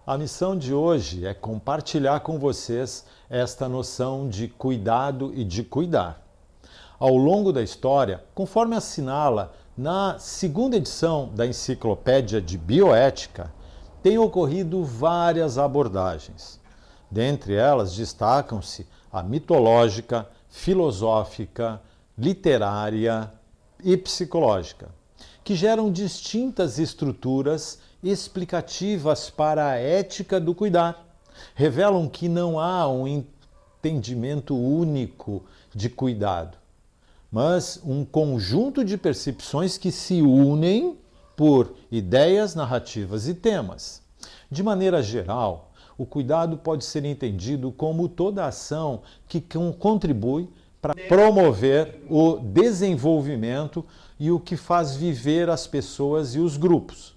A missão de hoje é compartilhar com vocês esta noção de cuidado e de cuidar. Ao longo da história, conforme assinala na segunda edição da Enciclopédia de Bioética, têm ocorrido várias abordagens. Dentre elas destacam-se a mitológica, filosófica, literária e psicológica, que geram distintas estruturas explicativas para a ética do cuidar. Revelam que não há um entendimento único de cuidado, mas um conjunto de percepções que se unem por ideias, narrativas e temas. De maneira geral, o cuidado pode ser entendido como toda ação que contribui para promover o desenvolvimento e o que faz viver as pessoas e os grupos.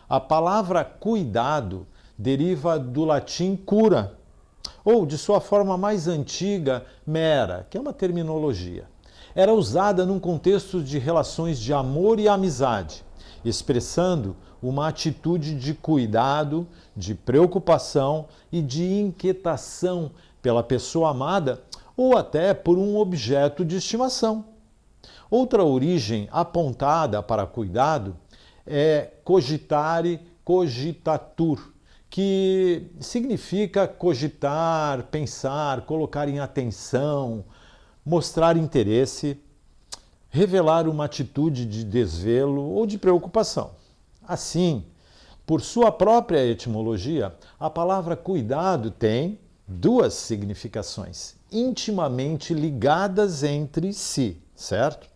A palavra cuidado deriva do latim cura, ou de sua forma mais antiga, mera, que é uma terminologia. Era usada num contexto de relações de amor e amizade, expressando uma atitude de cuidado, de preocupação e de inquietação pela pessoa amada ou até por um objeto de estimação. Outra origem apontada para cuidado é cogitare, cogitatur, que significa cogitar, pensar, colocar em atenção, mostrar interesse, revelar uma atitude de desvelo ou de preocupação. Assim, por sua própria etimologia, a palavra cuidado tem duas significações intimamente ligadas entre si, certo?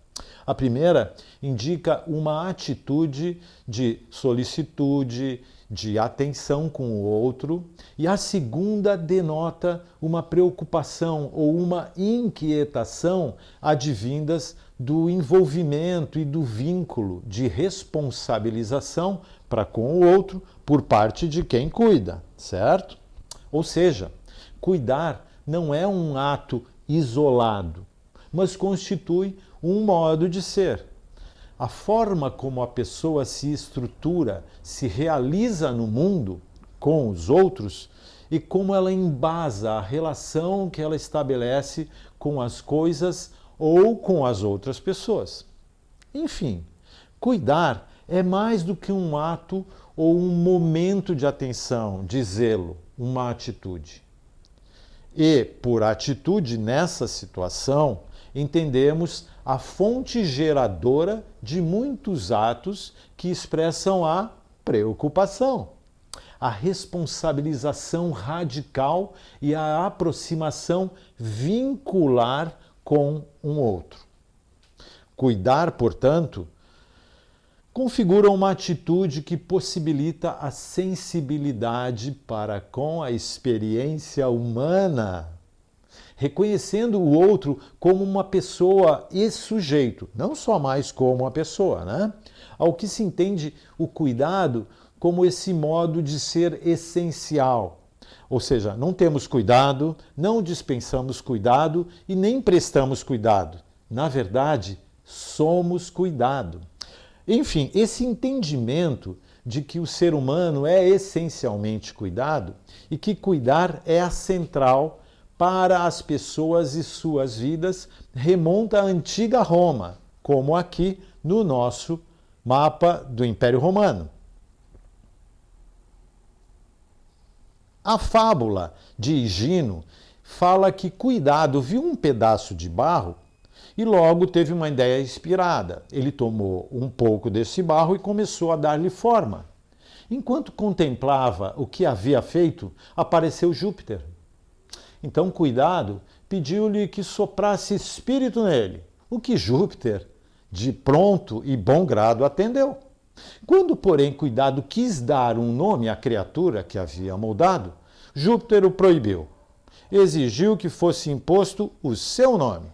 A primeira indica uma atitude de solicitude, de atenção com o outro, e a segunda denota uma preocupação ou uma inquietação advindas do envolvimento e do vínculo de responsabilização para com o outro por parte de quem cuida, certo? Ou seja, cuidar não é um ato isolado, mas constitui um modo de ser. A forma como a pessoa se estrutura, se realiza no mundo com os outros e como ela embasa a relação que ela estabelece com as coisas ou com as outras pessoas. Enfim, cuidar é mais do que um ato ou um momento de atenção, de zelo, uma atitude. E, por atitude nessa situação, entendemos a fonte geradora de muitos atos que expressam a preocupação, a responsabilização radical e a aproximação vincular com um outro. Cuidar, portanto, configura uma atitude que possibilita a sensibilidade para com a experiência humana, reconhecendo o outro como uma pessoa e sujeito, não só mais como uma pessoa, né? Ao que se entende o cuidado como esse modo de ser essencial. Ou seja, não temos cuidado, não dispensamos cuidado e nem prestamos cuidado. Na verdade, somos cuidado. Enfim, esse entendimento de que o ser humano é essencialmente cuidado e que cuidar é a central para as pessoas e suas vidas remonta à antiga Roma, como aqui no nosso mapa do Império Romano. A fábula de Higino fala que Cuidado viu um pedaço de barro e logo teve uma ideia inspirada. Ele tomou um pouco desse barro e começou a dar-lhe forma. Enquanto contemplava o que havia feito, apareceu Júpiter. Então Cuidado pediu-lhe que soprasse espírito nele, o que Júpiter, de pronto e bom grado, atendeu. Quando, porém, Cuidado quis dar um nome à criatura que havia moldado, Júpiter o proibiu. Exigiu que fosse imposto o seu nome.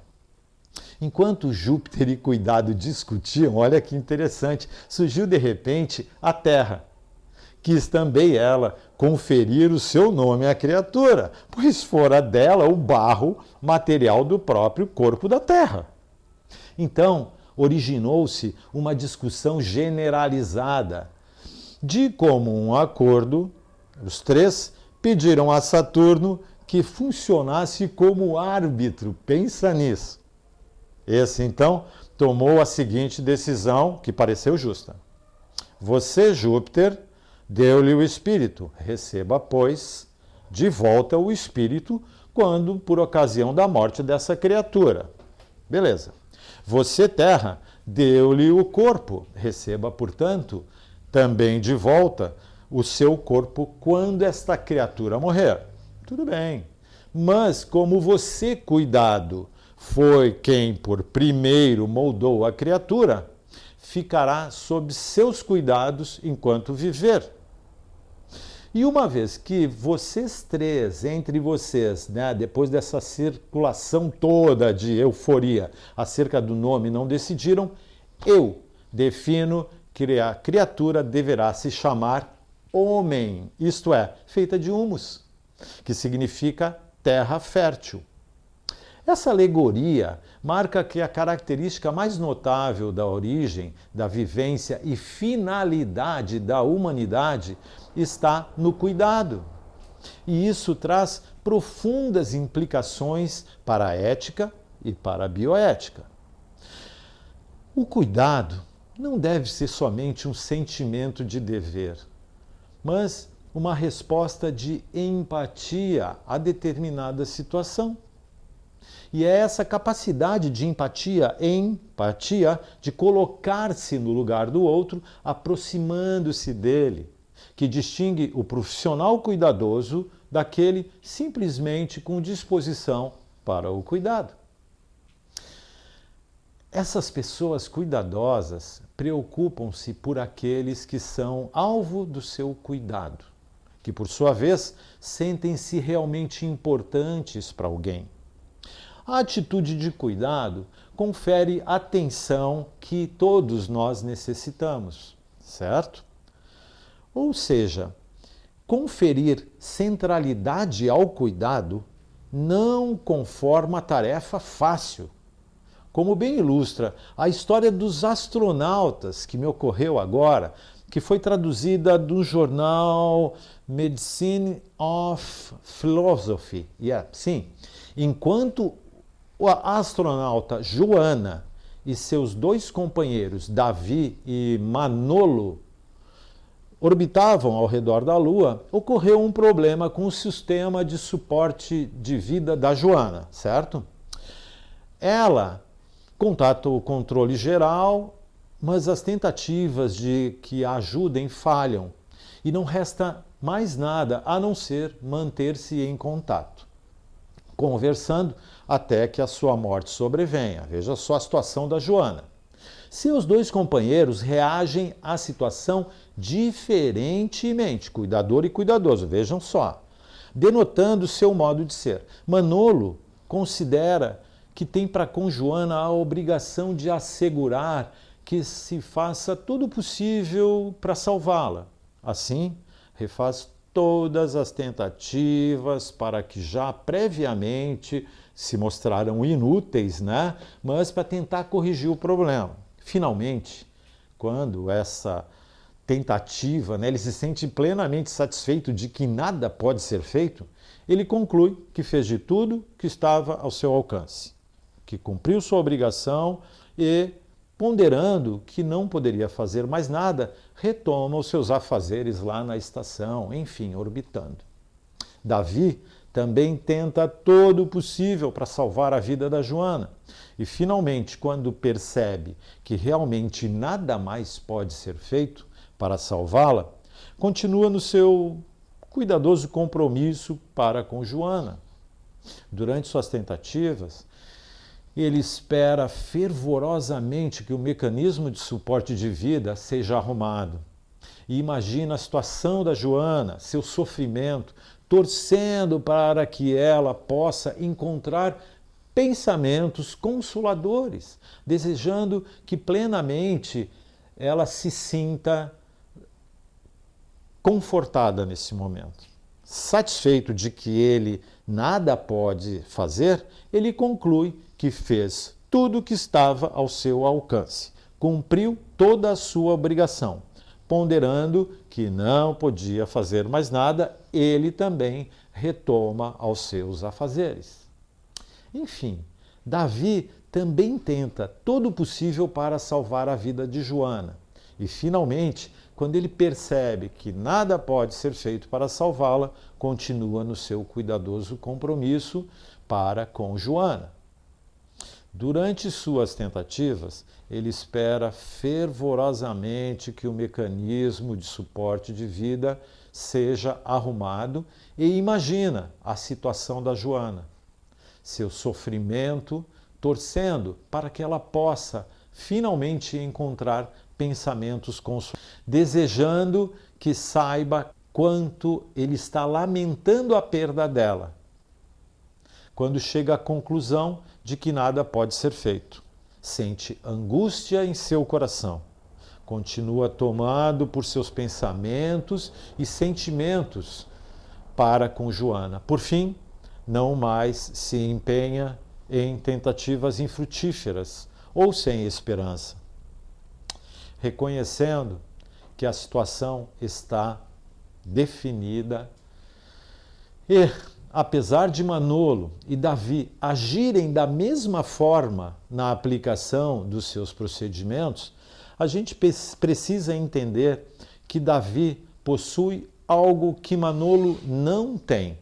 Enquanto Júpiter e Cuidado discutiam, olha que interessante, surgiu de repente a Terra. Quis também ela conferir o seu nome à criatura, pois fora dela o barro, material do próprio corpo da Terra. Então, originou-se uma discussão generalizada. De comum acordo, Os três pediram a Saturno que funcionasse como árbitro. Pensa nisso. Esse, então, tomou a seguinte decisão, que pareceu justa. Você, Júpiter, deu-lhe o espírito. Receba, pois, de volta o espírito quando, por ocasião da morte dessa criatura. Beleza. Você, Terra, deu-lhe o corpo. Receba, portanto, também de volta o seu corpo quando esta criatura morrer. Tudo bem. Mas como você, cuidado, foi quem por primeiro moldou a criatura, ficará sob seus cuidados enquanto viver. E uma vez que vocês três, entre vocês, depois dessa circulação toda de euforia acerca do nome, não decidiram, eu defino que a criatura deverá se chamar homem, isto é, feita de humus, que significa terra fértil. Essa alegoria marca que a característica mais notável da origem, da vivência e finalidade da humanidade está no cuidado. E isso traz profundas implicações para a ética e para a bioética. O cuidado não deve ser somente um sentimento de dever, mas uma resposta de empatia a determinada situação. E é essa capacidade de empatia, de colocar-se no lugar do outro, aproximando-se dele, que distingue o profissional cuidadoso daquele simplesmente com disposição para o cuidado. Essas pessoas cuidadosas preocupam-se por aqueles que são alvo do seu cuidado, que por sua vez sentem-se realmente importantes para alguém. A atitude de cuidado confere atenção que todos nós necessitamos, certo? Ou seja, conferir centralidade ao cuidado não conforma tarefa fácil. Como bem ilustra a história dos astronautas que me ocorreu agora, que foi traduzida do jornal Medicine of Philosophy. Sim, enquanto a astronauta Joana e seus dois companheiros, Davi e Manolo, orbitavam ao redor da Lua, ocorreu um problema com o sistema de suporte de vida da Joana, certo? Ela contata o controle geral, mas as tentativas de que a ajudem falham e não resta mais nada a não ser manter-se em contato, conversando até que a sua morte sobrevenha. Veja só a situação da Joana. Seus dois companheiros reagem à situação diferentemente, cuidador e cuidadoso, vejam só, denotando seu modo de ser. Manolo considera que tem para com Joana a obrigação de assegurar que se faça tudo possível para salvá-la. Assim, refaz todas as tentativas para que já previamente se mostraram inúteis, mas para tentar corrigir o problema. Finalmente, quando essa tentativa, ele se sente plenamente satisfeito de que nada pode ser feito, ele conclui que fez de tudo que estava ao seu alcance, que cumpriu sua obrigação e, ponderando que não poderia fazer mais nada, retoma os seus afazeres lá na estação, enfim, orbitando. Davi também tenta todo o possível para salvar a vida da Joana. E, finalmente, quando percebe que realmente nada mais pode ser feito para salvá-la, continua no seu cuidadoso compromisso para com Joana. Durante suas tentativas, ele espera fervorosamente que o mecanismo de suporte de vida seja arrumado. E imagina a situação da Joana, seu sofrimento, torcendo para que ela possa encontrar pensamentos consoladores, desejando que plenamente ela se sinta confortada nesse momento. Satisfeito de que ele nada pode fazer, ele conclui que fez tudo o que estava ao seu alcance, cumpriu toda a sua obrigação, ponderando que não podia fazer mais nada, ele também retoma aos seus afazeres. Enfim, Davi também tenta todo o possível para salvar a vida de Joana. E, finalmente, quando ele percebe que nada pode ser feito para salvá-la, continua no seu cuidadoso compromisso para com Joana. Durante suas tentativas, ele espera fervorosamente que o mecanismo de suporte de vida seja arrumado e imagina a situação da Joana, seu sofrimento, torcendo para que ela possa finalmente encontrar pensamentos consoladores, desejando que saiba quanto ele está lamentando a perda dela, quando chega à conclusão de que nada pode ser feito. Sente angústia em seu coração. Continua tomado por seus pensamentos e sentimentos para com Joana. Por fim, não mais se empenha em tentativas infrutíferas ou sem esperança, reconhecendo que a situação está definida e, apesar de Manolo e Davi agirem da mesma forma na aplicação dos seus procedimentos, a gente precisa entender que Davi possui algo que Manolo não tem.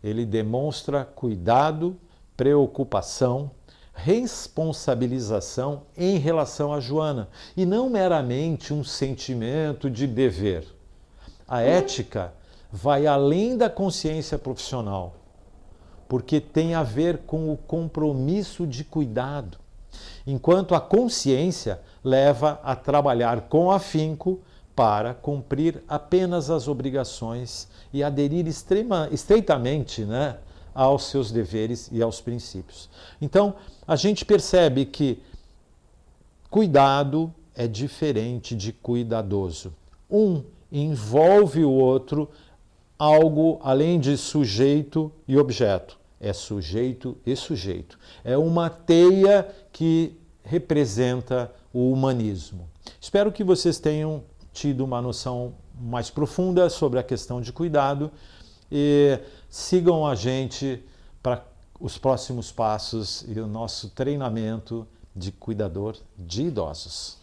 Ele demonstra cuidado, preocupação, responsabilização em relação a Joana, e não meramente um sentimento de dever. A ética vai além da consciência profissional, porque tem a ver com o compromisso de cuidado, enquanto a consciência leva a trabalhar com afinco para cumprir apenas as obrigações e aderir estreitamente, aos seus deveres e aos princípios. Então, a gente percebe que cuidado é diferente de cuidadoso. Um envolve o outro, algo além de sujeito e objeto. É sujeito e sujeito. É uma teia que representa o humanismo. Espero que vocês tenham tido uma noção mais profunda sobre a questão de cuidado e sigam a gente para os próximos passos e o nosso treinamento de cuidador de idosos.